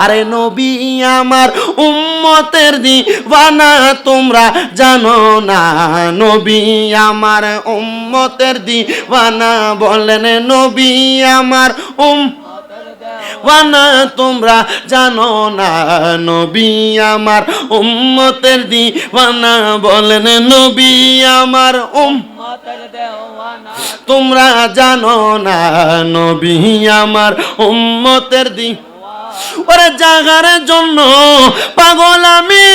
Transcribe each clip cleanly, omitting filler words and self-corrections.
আরে নবী আমার উম্মতের দিওয়ানা তোমরা জানো না, নবী আমার উম্মতের দিওয়ানা বলেন নবী আমার ওয়ানা তোমরা জানো না, নবী আমার উম্মতের দিওয়ানা বলেন নবী আমার তোমরা জানো না, নবী আমার উম্মতের ওরে জাগার জন্য পাগল আমি,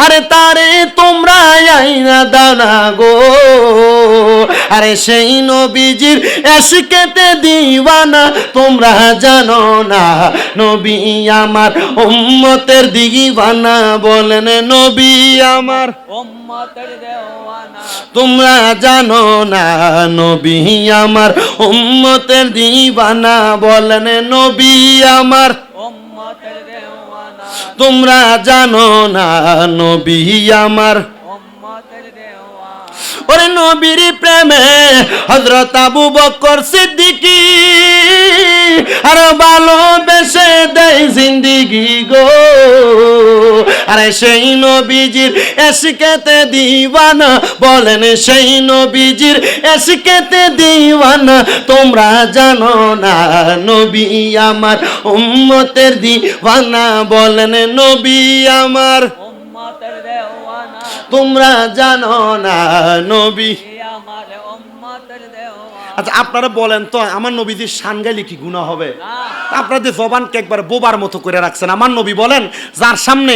আরে তারে তোমরা আইনা দানা গো, আরে সেই নবীজির এশকেতে দিওয়ানা তোমরা জানো না, নবী আমার উম্মতের দিওয়ানা বলেন নবী আমার উম্মতের দিওয়ানা তোমরা জানো না, নবী আমার উম্মতের দিওয়ানা বলেন নবী আমার উম্মতের দিওয়ানা তোমরা জানো না, নবী আমার ওরে নবীর প্রেমে হযরত আবু বকর সিদ্দিকী আর ভালোবেসে দেয় জিন্দেগি গো, আরে সেই নবীজির এশকেতে দিওয়ানা বলেন সেই নবীজির এশকেতে দিওয়ানা তোমরা জানো না, নবী আমার উম্মতের দিওয়ানা বলেন নবী আমার উম্মতের দিওয়ানা তোমরা জানো না, নবী আমার উম্মতের দিওয়ানা। আচ্ছা আপনারা বলেন তো আমার নবীজির শান গাইলে কি গুনাহ হবে? আপনাদের জবানকে একবার বোবার মতো করে রাখছেন। আমার নবী বলেন যার সামনে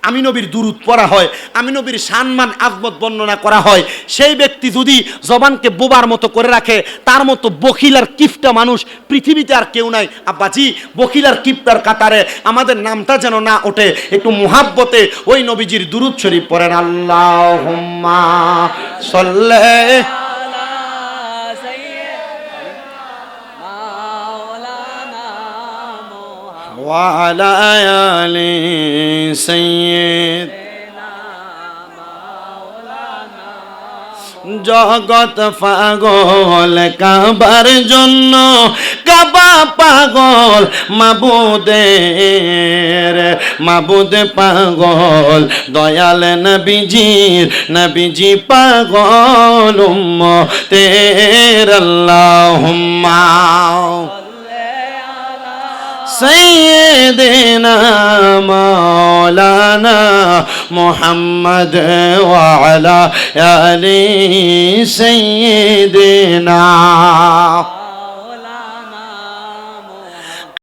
আমি নবীর দুরূদ পড়া হয়, আমি নবীর সম্মান আজমত বর্ণনা করা হয়, সেই ব্যক্তি যদি জবানকে বোবার মতো করে রাখে তার মতো বখিল আর কিফটা মানুষ পৃথিবীতে আর কেউ নাই। আব্বাজি বখিল আর কিফটার কাতারে আমাদের নামটা যেন না ওঠে, একটু মুহাব্বতে ওই নবীজির দুরূদ শরীফ পড়েন। আল্লাহুম্মা সাল্লি وعلى آل سيدنا مولانا জগৎ পাগল কাবার জন্য, কাবা পাগল মাবুদ পাগল দয়াল নবীজি পাগল উম্মতের। আল্লাহুম্মা سيدنا مولانا محمد وعلى آل سيدنا